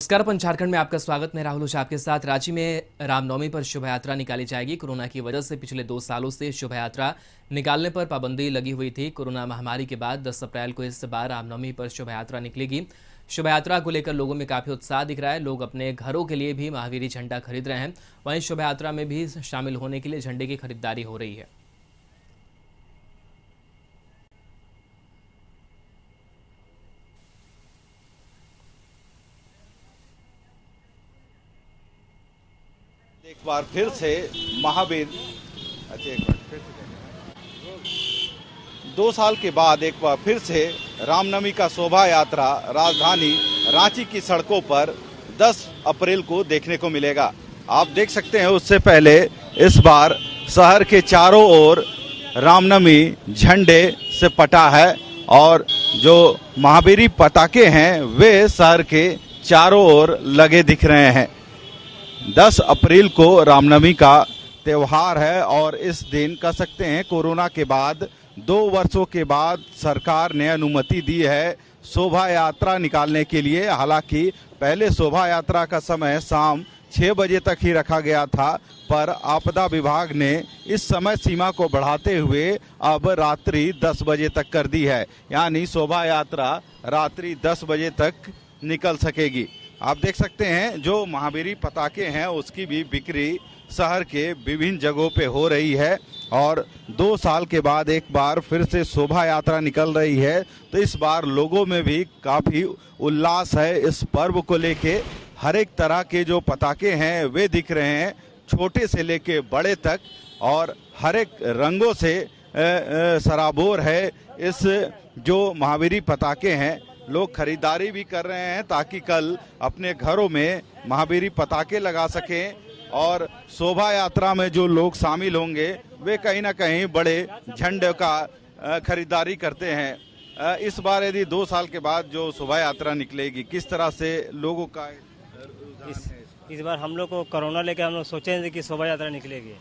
नमस्कार, अपन झारखंड में आपका स्वागत। मैं राहुल ओझा आपके साथ। रांची में रामनवमी पर शोभा यात्रा निकाली जाएगी। कोरोना की वजह से पिछले 2 सालों से शोभा यात्रा निकालने पर पाबंदी लगी हुई थी। कोरोना महामारी के बाद 10 अप्रैल को इस बार रामनवमी पर शोभा यात्रा निकलेगी। शोभा यात्रा को लेकर लोगों में काफ़ी उत्साह दिख रहा है। लोग अपने घरों के लिए भी महावीरी झंडा खरीद रहे हैं। वहीं शोभा यात्रा में भी शामिल होने के लिए झंडे की खरीदारी हो रही है। एक बार फिर से महावीर अच्छा एक बार फिर से 2 साल के बाद एक बार फिर से रामनवमी का शोभा यात्रा राजधानी रांची की सड़कों पर 10 अप्रैल को देखने को मिलेगा। आप देख सकते हैं उससे पहले इस बार शहर के चारों ओर रामनवमी झंडे से पटा है और जो महावीरी पताके हैं वे शहर के चारों ओर लगे दिख रहे हैं। 10 अप्रैल को रामनवमी का त्यौहार है और इस दिन कह सकते हैं कोरोना के बाद 2 वर्षों के बाद सरकार ने अनुमति दी है शोभा यात्रा निकालने के लिए। हालांकि पहले शोभा यात्रा का समय शाम 6 बजे तक ही रखा गया था, पर आपदा विभाग ने इस समय सीमा को बढ़ाते हुए अब रात्रि 10 बजे तक कर दी है, यानी शोभा यात्रा रात्रि 10 बजे तक निकल सकेगी। आप देख सकते हैं जो महावीरी पताके हैं उसकी भी बिक्री शहर के विभिन्न जगहों पे हो रही है और 2 साल के बाद एक बार फिर से शोभा यात्रा निकल रही है, तो इस बार लोगों में भी काफ़ी उल्लास है इस पर्व को लेके। हर एक तरह के जो पताके हैं वे दिख रहे हैं, छोटे से लेके बड़े तक, और हर एक रंगों से सराबोर है इस जो महावीरी पताके हैं। लोग खरीदारी भी कर रहे हैं ताकि कल अपने घरों में महावीरी पताके लगा सकें और शोभा यात्रा में जो लोग शामिल होंगे वे कहीं ना कहीं बड़े झंडे का खरीदारी करते हैं। इस बार यदि 2 साल के बाद जो शोभा यात्रा निकलेगी, किस तरह से लोगों का इस बार हम लोग को कोरोना लेकर हम लोग सोचे थे कि शोभा यात्रा निकलेगी।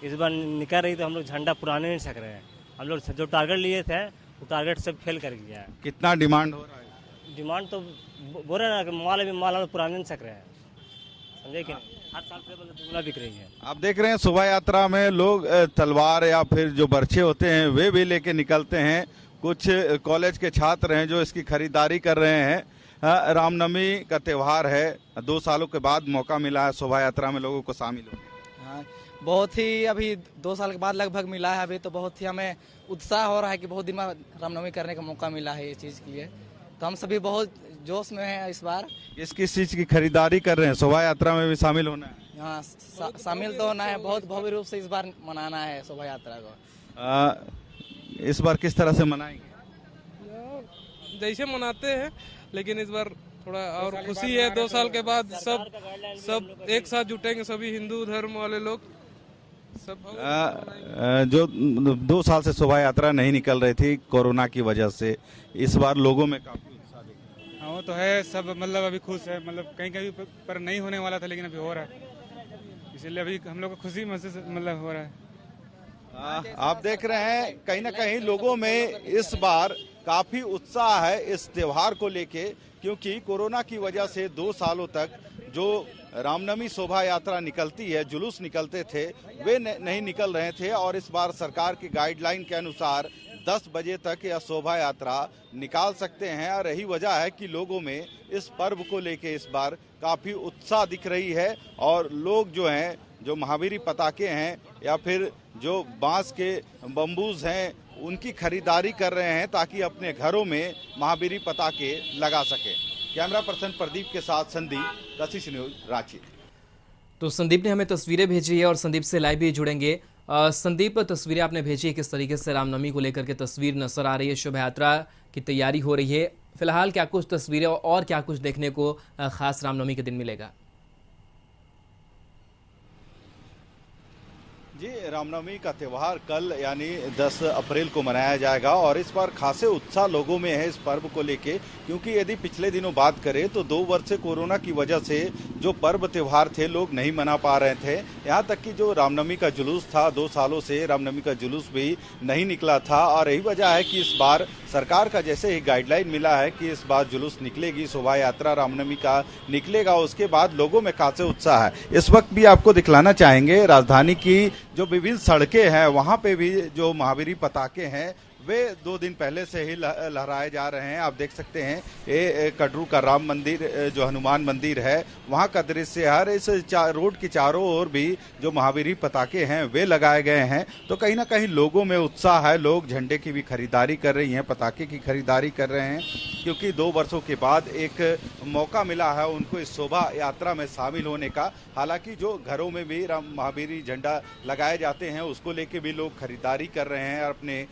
इस बार निकल रही तो हम लोग झंडा पुराने नहीं सक रहे हैं। हम लोग जो टारगेट लिए थे वो टारगेट सब फेल कर गया है। कितना डिमांड हो रहा है? डिमांड तो बोल रहे हैं ना कि माल हम पुराने नहीं सक रहे हैं, समझे कि नहीं? हर साल से मतलब दुगना बिक रही है। आप देख रहे हैं शोभा यात्रा में लोग तलवार या फिर जो बर्छे होते हैं वे भी लेके निकलते हैं। कुछ कॉलेज के छात्र हैं जो इसकी खरीदारी कर रहे हैं। रामनवमी का त्यौहार है, 2 सालों के बाद मौका मिला है शोभा यात्रा में लोगों को शामिल होने। हाँ, बहुत ही अभी 2 साल के बाद लगभग मिला है। अभी तो बहुत ही हमें उत्साह हो रहा है कि बहुत दिन में रामनवमी करने का मौका मिला है इस चीज़ के लिए, तो हम सभी बहुत जोश में हैं इस बार। किस चीज़ की खरीदारी कर रहे हैं? शोभा यात्रा में भी शामिल होना है? हाँ, शामिल तो होना है। बहुत भव्य रूप से इस बार मनाना है शोभा यात्रा को। इस बार किस तरह से मनाएंगे? जैसे मनाते हैं, लेकिन इस बार थोड़ा और खुशी है। 2 साल के बाद सब एक साथ जुटेंगे, सभी हिंदू धर्म वाले लोग सब। जो 2 साल से शोभा यात्रा नहीं निकल रही थी कोरोना की वजह से, इस बार लोगों में काफी उत्साह दिख रहा है। हाँ, वो तो है। सब मतलब अभी खुश है, मतलब कहीं कहीं पर नहीं होने वाला था लेकिन अभी हो रहा है, इसलिए अभी हम लोग को खुशी महसूस मतलब हो रहा है। आप देख रहे हैं कहीं ना कहीं लोगों में इस बार काफी उत्साह है इस त्योहार को लेके, क्योंकि कोरोना की वजह से 2 सालों तक जो रामनवमी शोभा यात्रा निकलती है, जुलूस निकलते थे, वे नहीं निकल रहे थे और इस बार सरकार की गाइडलाइन के अनुसार 10 बजे तक यह शोभा यात्रा निकाल सकते हैं। और यही वजह है कि लोगों में इस पर्व को लेके इस बार काफ़ी उत्साह दिख रही है और लोग जो हैं, जो महावीरी पताके हैं या फिर जो बांस के बम्बूज हैं, उनकी खरीदारी कर रहे हैं ताकि अपने घरों में महावीरी पताके लगा सकें। कैमरा पर्सन प्रदीप के साथ संदीप, कशिश न्यूज, रांची। तो संदीप ने हमें तस्वीरें भेजी है और संदीप से लाइव भी जुड़ेंगे। संदीप, तस्वीरें आपने भेजी है, किस तरीके से रामनवमी को लेकर के तस्वीर नजर आ रही है, शोभा यात्रा की तैयारी हो रही है, फिलहाल क्या कुछ तस्वीरें और क्या कुछ देखने को खास रामनवमी के दिन मिलेगा? जी, रामनवमी का त्यौहार कल यानी 10 अप्रैल को मनाया जाएगा और इस बार खासे उत्साह लोगों में है इस पर्व को लेके, क्योंकि यदि पिछले दिनों बात करें तो 2 वर्ष से कोरोना की वजह से जो पर्व त्यौहार थे लोग नहीं मना पा रहे थे। यहाँ तक कि जो रामनवमी का जुलूस था 2 सालों से रामनवमी का जुलूस भी नहीं निकला था और यही वजह है कि इस बार सरकार का जैसे ही गाइडलाइन मिला है कि इस बार जुलूस निकलेगी, शोभा यात्रा रामनवमी का निकलेगा, उसके बाद लोगों में खासे उत्साह है। इस वक्त भी आपको दिखलाना चाहेंगे राजधानी की जो विभिन्न सड़कें हैं वहां पे भी जो महावीरी पताके हैं वे 2 दिन पहले से ही लहराए जा रहे हैं। आप देख सकते हैं ये कटरू का राम मंदिर, जो हनुमान मंदिर है वहां का दृश्य। हर इस रोड के चारों ओर भी जो महावीरी पताके हैं वे लगाए गए हैं, तो कहीं ना कहीं लोगों में उत्साह है। लोग झंडे की भी खरीदारी कर रही हैं, पताके की खरीदारी कर रहे हैं, क्योंकि 2 वर्षों के बाद एक मौका मिला है उनको इस शोभा यात्रा में शामिल होने का। हालांकि जो घरों में भी महावीरी झंडा लगाए जाते हैं उसको लेके भी लोग खरीदारी कर रहे हैं, अपने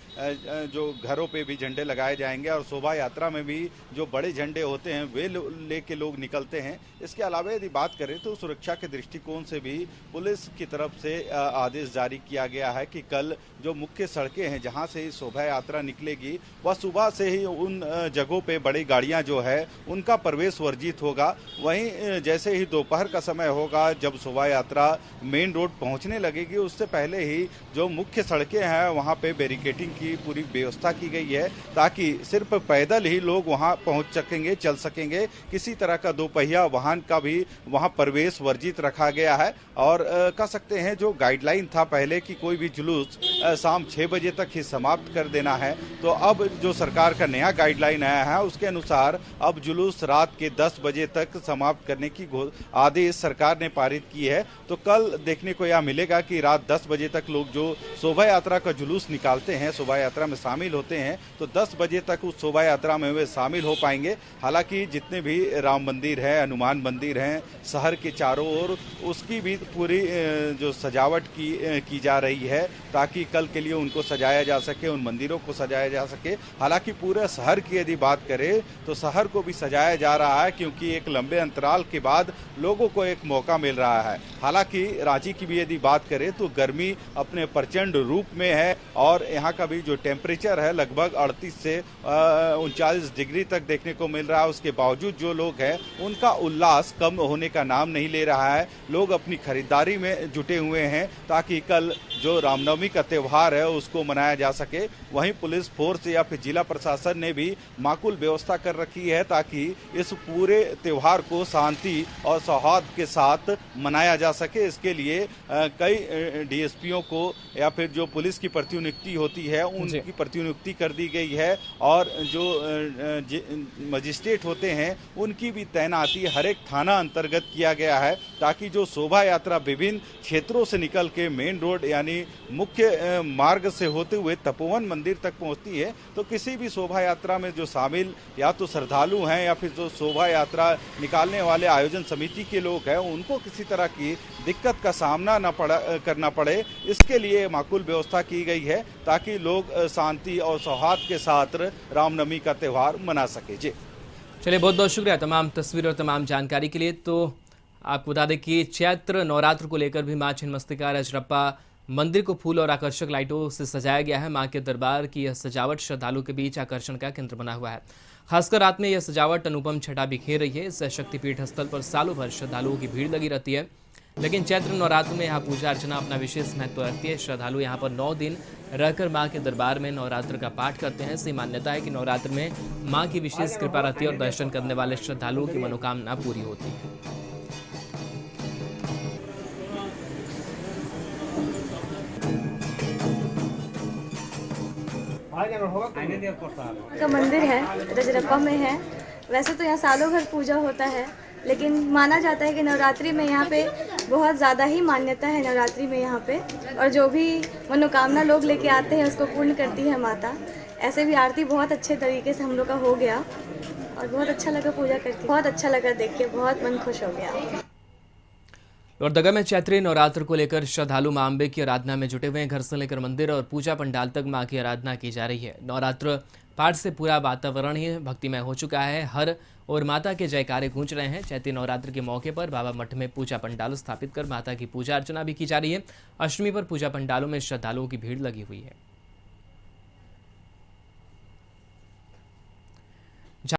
जो घरों पे भी झंडे लगाए जाएंगे और शोभा यात्रा में भी जो बड़े झंडे होते हैं वे लेके लोग निकलते हैं। इसके अलावा यदि बात करें तो सुरक्षा के दृष्टिकोण से भी पुलिस की तरफ से आदेश जारी किया गया है कि कल जो मुख्य सड़कें हैं जहां से शोभा यात्रा निकलेगी वह सुबह से ही उन जगहों पे बड़ी गाड़ियां जो है उनका प्रवेश वर्जित होगा। वहीं जैसे ही दोपहर का समय होगा जब शोभा यात्रा मेन रोड पहुंचने लगेगी उससे पहले ही जो मुख्य सड़कें हैं वहां पे बैरिकेडिंग की पूरी व्यवस्था की गई है, ताकि सिर्फ पैदल ही लोग वहां पहुंच सकेंगे, चल सकेंगे। किसी तरह का 2 पहिया वाहन का भी वहां प्रवेश वर्जित रखा गया है। और कह सकते हैं जो गाइडलाइन था पहले कि कोई भी जुलूस शाम 6 बजे तक ही समाप्त कर देना है, तो अब जो सरकार का नया गाइडलाइन आया है उसके अनुसार अब जुलूस रात के 10 बजे तक समाप्त करने की आदेश सरकार ने पारित की है। तो कल देखने को यह मिलेगा कि रात 10 बजे तक लोग जो शोभा यात्रा का जुलूस निकालते हैं, शोभा यात्रा में शामिल होते हैं, तो 10 बजे तक उस शोभा यात्रा में वे शामिल हो पाएंगे। हालांकि जितने भी राम मंदिर है, हनुमान मंदिर हैं शहर के चारों ओर, उसकी भी पूरी जो सजावट की जा रही है ताकि कल के लिए उनको सजाया जा सके, उन मंदिरों को सजाया जा सके। हालांकि पूरे शहर की यदि बात करें तो शहर को भी सजाया जा रहा है, क्योंकि एक लंबे अंतराल के बाद लोगों को एक मौका मिल रहा है। हालांकि रांची की भी यदि बात करें तो गर्मी अपने प्रचंड रूप में है और यहाँ का भी जो टेम्परेचर है लगभग 38 से 39 डिग्री तक देखने को मिल रहा है। उसके बावजूद जो लोग हैं उनका उल्लास कम होने का नाम नहीं ले रहा है। लोग अपनी खरीदारी में जुटे हुए हैं ताकि कल जो रामनवमी का त्यौहार है उसको मनाया जा सके। वहीं पुलिस फोर्स या फिर जिला प्रशासन ने भी माकूल व्यवस्था कर रखी है ताकि इस पूरे त्यौहार को शांति और सौहार्द के साथ मनाया जा सके। इसके लिए कई डीएसपीओ को या फिर जो पुलिस की प्रतिनियुक्ति होती है उनकी प्रतिनियुक्ति कर दी गई है और जो मजिस्ट्रेट होते हैं उनकी भी तैनाती हर एक थाना अंतर्गत किया गया है, ताकि जो शोभा यात्रा विभिन्न क्षेत्रों से निकल के मेन रोड यानी मुख्य मार्ग से होते हुए तपोवन मंदिर तक पहुंचती है, तो किसी भी शोभा यात्रा में जो शामिल या तो श्रद्धालु हैं या फिर जो शोभा यात्रा निकालने वाले आयोजन समिति के लोग हैं उनको किसी तरह की दिक्कत का सामना करना पड़े, इसके लिए माकूल व्यवस्था की गई है ताकि लोग शांति और सौहार्द के साथ रामनवमी का त्यौहार मना सके। जी चलिए, बहुत बहुत शुक्रिया तमाम तस्वीर और तमाम जानकारी के लिए। तो आपको बता दें कि चैत्र नवरात्र को लेकर भी मां छिन्नमस्तिका रजरप्पा मंदिर को फूल और आकर्षक लाइटों से सजाया गया है। मां के दरबार की यह सजावट श्रद्धालुओं के बीच आकर्षण का केंद्र बना हुआ है। खासकर रात में यह सजावट अनुपम छटा बिखेर रही है। इस शक्तिपीठ स्थल पर सालों भर श्रद्धालुओं की भीड़ लगी रहती है, लेकिन चैत्र नवरात्र में यहाँ पूजा अर्चना अपना विशेष महत्व रखती है। श्रद्धालु यहाँ पर 9 दिन रहकर मां के दरबार में नवरात्र का पाठ करते हैं। ऐसी मान्यता है कि नवरात्र में मां की विशेष कृपा रहती है और दर्शन करने वाले श्रद्धालुओं की मनोकामना पूरी होती है। का मंदिर है, रजरप्पा में है। वैसे तो यहाँ सालों भर पूजा होता है, लेकिन माना जाता है कि नवरात्रि में यहाँ पे बहुत ज़्यादा ही मान्यता है नवरात्रि में यहाँ पे, और जो भी मनोकामना लोग लेके आते हैं उसको पूर्ण करती है माता। ऐसे भी आरती बहुत अच्छे तरीके से हम लोग का हो गया और बहुत अच्छा लगा पूजा करके, बहुत अच्छा लगा देख के, बहुत मन खुश हो गया। लोहरदगा में चैत्री नवरात्र को लेकर श्रद्धालु मां अम्बे की आराधना में जुटे हुए हैं। घर से लेकर मंदिर और पूजा पंडाल तक मां की आराधना की जा रही है। नवरात्र पाठ से पूरा वातावरण ही भक्तिमय हो चुका है। हर और माता के जयकारे गूंज रहे हैं। चैत्री नवरात्र के मौके पर बाबा मठ में पूजा पंडाल स्थापित कर माता की पूजा अर्चना भी की जा रही है। अष्टमी पर पूजा पंडालों में श्रद्धालुओं की भीड़ लगी हुई है।